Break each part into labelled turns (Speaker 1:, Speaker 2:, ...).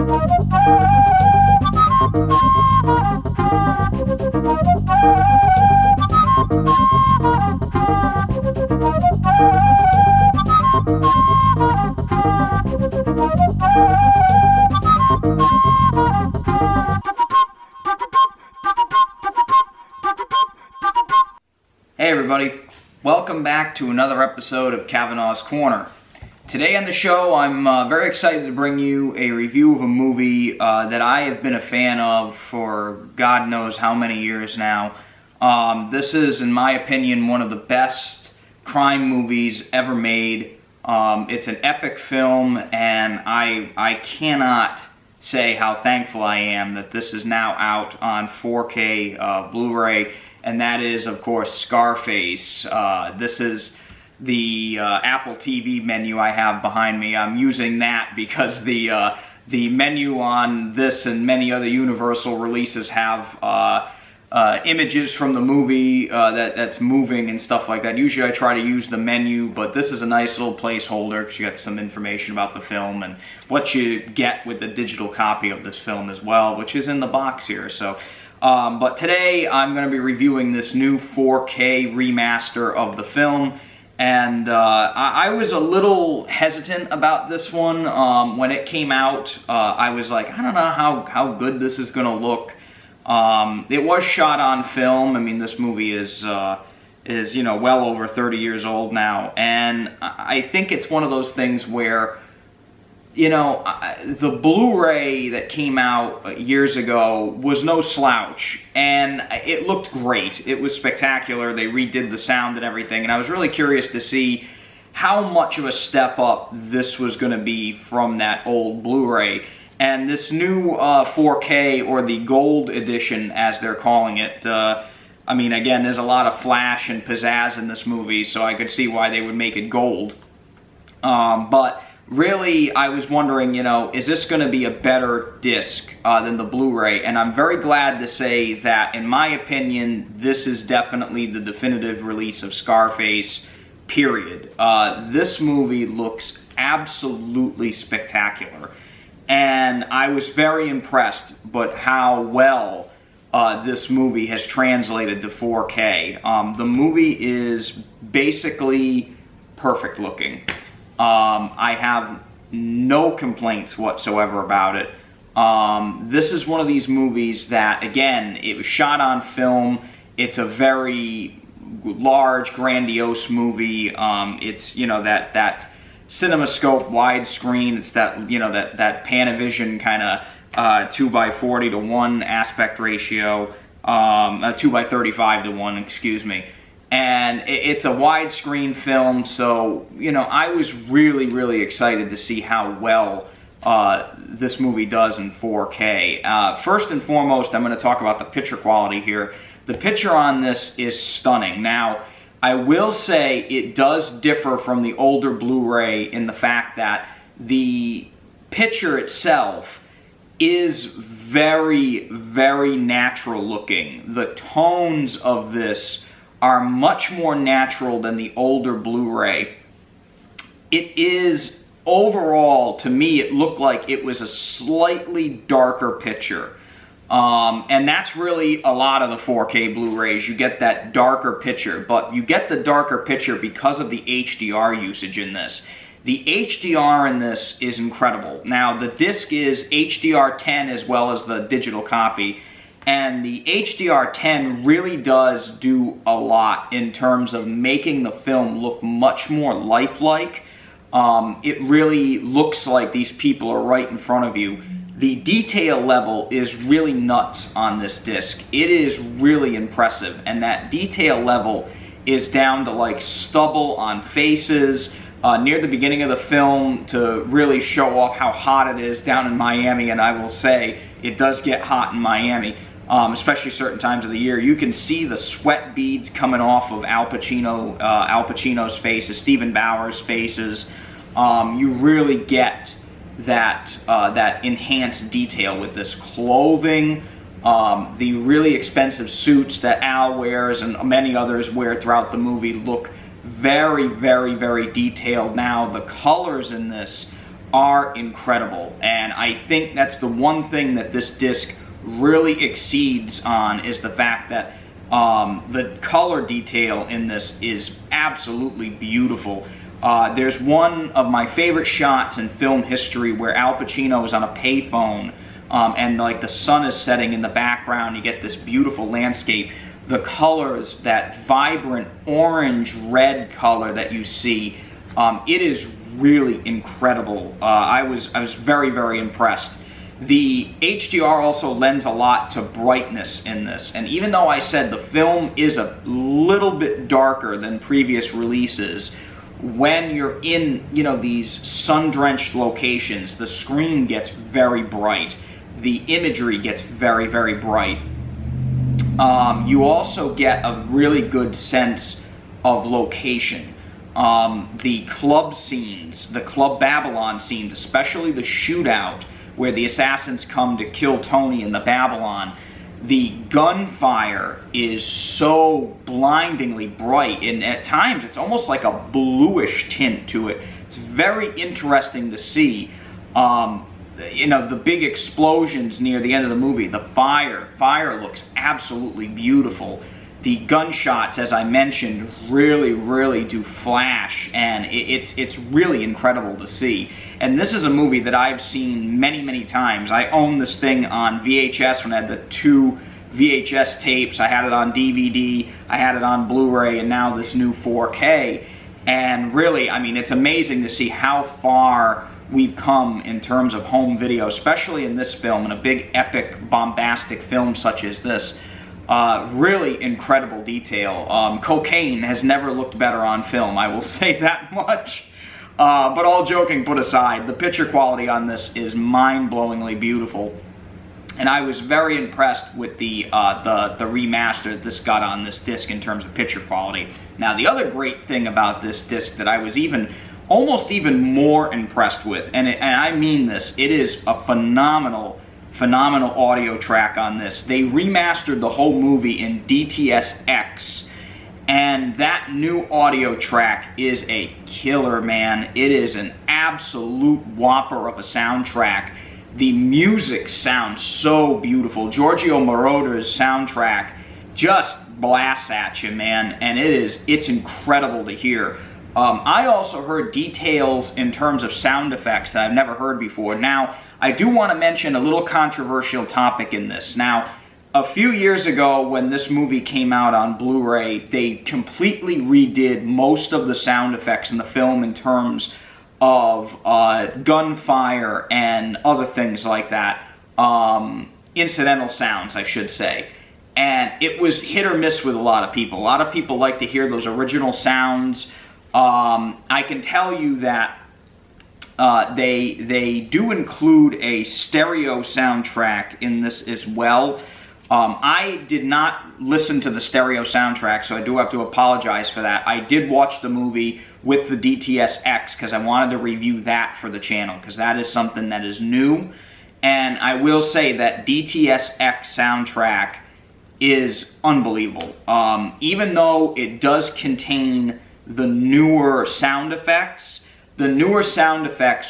Speaker 1: Hey everybody, welcome back to another episode of Cavanaugh's Corner. Today on the show I'm very excited to bring you a review of a movie that I have been a fan of for God knows how many years now. This is, in my opinion, one of the best crime movies ever made. It's an epic film, and I cannot say how thankful I am that this is now out on 4K Blu-ray. And that is, of course, Scarface. This is the Apple TV menu I have behind me. I'm using that because the menu on this and many other Universal releases have images from the movie that's moving and stuff like that. Usually I try to use the menu, but this is a nice little placeholder because you got some information about the film and what you get with the digital copy of this film as well, which is in the box here. So. But today I'm going to be reviewing this new 4K remaster of the film, and I was a little hesitant about this one. When it came out, I was like, I don't know how good this is going to look. It was shot on film. I mean, this movie is you know, well over 30 years old now, and I think it's one of those things where, you know, the Blu-ray that came out years ago was no slouch, and it looked great. It was spectacular. They redid the sound and everything, and I was really curious to see how much of a step up this was going to be from that old Blu-ray. And this new 4K, or the Gold Edition, as they're calling it, I mean, again, there's a lot of flash and pizzazz in this movie, so I could see why they would make it gold. But really, I was wondering, you know, is this going to be a better disc than the Blu-ray? And I'm very glad to say that, in my opinion, this is definitely the definitive release of Scarface, period. This movie looks absolutely spectacular. And I was very impressed but how well this movie has translated to 4K. The movie is basically perfect looking. I have no complaints whatsoever about it. This is one of these movies that, again, it was shot on film. It's a very large, grandiose movie. It's, you know, that CinemaScope widescreen. It's that, you know, that Panavision kind of 2:40 to 1 aspect ratio, 2:35 to 1, excuse me. And it's a widescreen film, so, you know, I was really excited to see how well this movie does in 4K. First and foremost, I'm going to talk about the picture quality here. The picture on this is stunning. Now, I will say it does differ from the older Blu-ray in the fact that the picture itself is very natural looking. The tones of this are much more natural than the older Blu-ray. It is, overall, to me, it looked like it was a slightly darker picture. And that's really a lot of the 4K Blu-rays. You get that darker picture, but you get the darker picture because of the HDR usage in this. The HDR in this is incredible. Now, the disc is HDR10 as well as the digital copy. And the HDR10 really does do a lot in terms of making the film look much more lifelike. It really looks like these people are right in front of you. The detail level is really nuts on this disc. It is really impressive, and that detail level is down to like stubble on faces near the beginning of the film to really show off how hot it is down in Miami. And I will say, it does get hot in Miami. Especially certain times of the year. You can see the sweat beads coming off of Al Pacino's faces, Stephen Bauer's faces. You really get that enhanced detail with this clothing. The really expensive suits that Al wears and many others wear throughout the movie look very detailed now. The colors in this are incredible. And I think that's the one thing that this disc really exceeds on, is the fact that the color detail in this is absolutely beautiful. There's one of my favorite shots in film history where Al Pacino is on a payphone, and like the sun is setting in the background. You get this beautiful landscape. The colors, that vibrant orange-red color that you see, it is really incredible. I was very, very impressed. The HDR also lends a lot to brightness in this, and even though I said the film is a little bit darker than previous releases, when you're in, you know, these sun-drenched locations, the screen gets very bright. The imagery gets very, very bright. You also get a really good sense of location. The club scenes, the Club Babylon scenes, especially the shootout where the assassins come to kill Tony in the Babylon, the gunfire is so blindingly bright, and at times it's almost like a bluish tint to it. It's very interesting to see. You know, the big explosions near the end of the movie, the fire looks absolutely beautiful. The gunshots, as I mentioned, really, really do flash, and it's really incredible to see. And this is a movie that I've seen many, many times. I own this thing on VHS when I had the 2 VHS tapes. I had it on DVD, I had it on Blu-ray, and now this new 4K. And really, I mean, it's amazing to see how far we've come in terms of home video, especially in this film, in a big, epic, bombastic film such as this. Really incredible detail. Cocaine has never looked better on film, I will say that much. But all joking put aside, the picture quality on this is mind-blowingly beautiful. And I was very impressed with the remaster that this got on this disc in terms of picture quality. Now, the other great thing about this disc that I was almost even more impressed with, and I mean this, it is a phenomenal audio track on this. They remastered the whole movie in DTS:X, and that new audio track is a killer, man. It is an absolute whopper of a soundtrack. The music sounds so beautiful. Giorgio Moroder's soundtrack just blasts at you, man, and it's incredible to hear. I also heard details in terms of sound effects that I've never heard before. Now, I do want to mention a little controversial topic in this. Now, a few years ago when this movie came out on Blu-ray, they completely redid most of the sound effects in the film in terms of gunfire and other things like that. Incidental sounds, I should say. And it was hit or miss with a lot of people. A lot of people like to hear those original sounds. I can tell you that they do include a stereo soundtrack in this as well. I did not listen to the stereo soundtrack, so I do have to apologize for that. I did watch the movie with the DTS:X because I wanted to review that for the channel, because that is something that is new. And I will say that DTS:X soundtrack is unbelievable. Even though it does contain the newer sound effects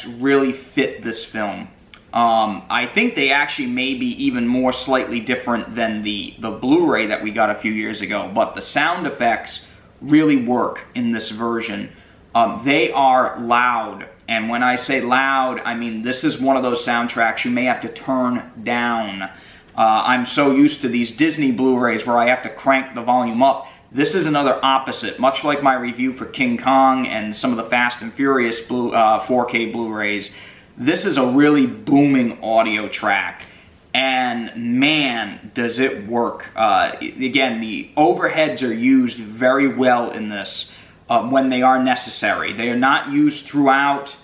Speaker 1: really fit this film. I think they actually may be even more slightly different than the Blu-ray that we got a few years ago, but the sound effects really work in this version. They are loud, and when I say loud, I mean this is one of those soundtracks you may have to turn down. I'm so used to these Disney Blu-rays where I have to crank the volume up. This is another opposite, much like my review for King Kong and some of the Fast and Furious 4K Blu-rays. This is a really booming audio track, and man, does it work. Again, the overheads are used very well in this when they are necessary. They are not used throughout.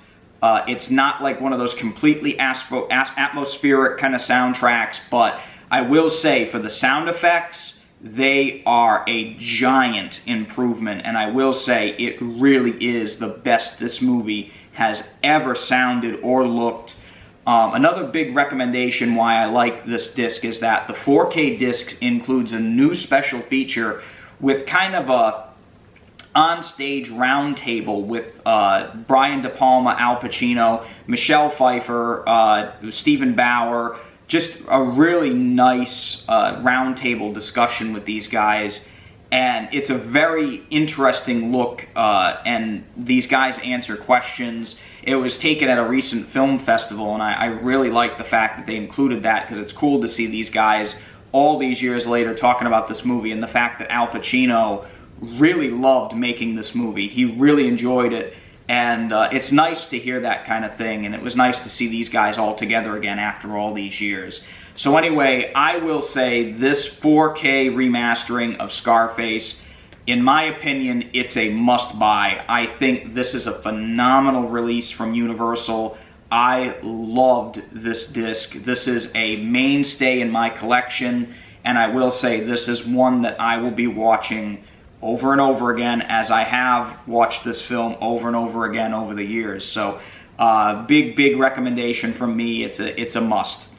Speaker 1: It's not like one of those completely atmospheric kind of soundtracks, but I will say for the sound effects, they are a giant improvement, and I will say it really is the best this movie has ever sounded or looked. Another big recommendation why I like this disc is that the 4K disc includes a new special feature with kind of on-stage roundtable with Brian De Palma, Al Pacino, Michelle Pfeiffer, Stephen Bauer. Just a really nice roundtable discussion with these guys. And it's a very interesting look, and these guys answer questions. It was taken at a recent film festival, and I really like the fact that they included that, because it's cool to see these guys all these years later talking about this movie, and the fact that Al Pacino really loved making this movie. He really enjoyed it, and it's nice to hear that kind of thing, and it was nice to see these guys all together again after all these years. So anyway, I will say this 4K remastering of Scarface, in my opinion, it's a must-buy. I think this is a phenomenal release from Universal. I loved this disc. This is a mainstay in my collection, and I will say this is one that I will be watching over and over again, as I have watched this film over and over again over the years. So big recommendation from me. It's a must.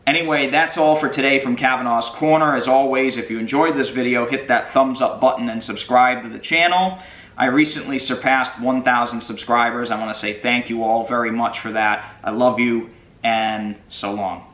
Speaker 1: Anyway, that's all for today from Cavanaugh's Corner. As always, if you enjoyed this video, hit that thumbs up button and subscribe to the channel. I recently surpassed 1,000 subscribers. I want to say thank you all very much for that. I love you, and so long.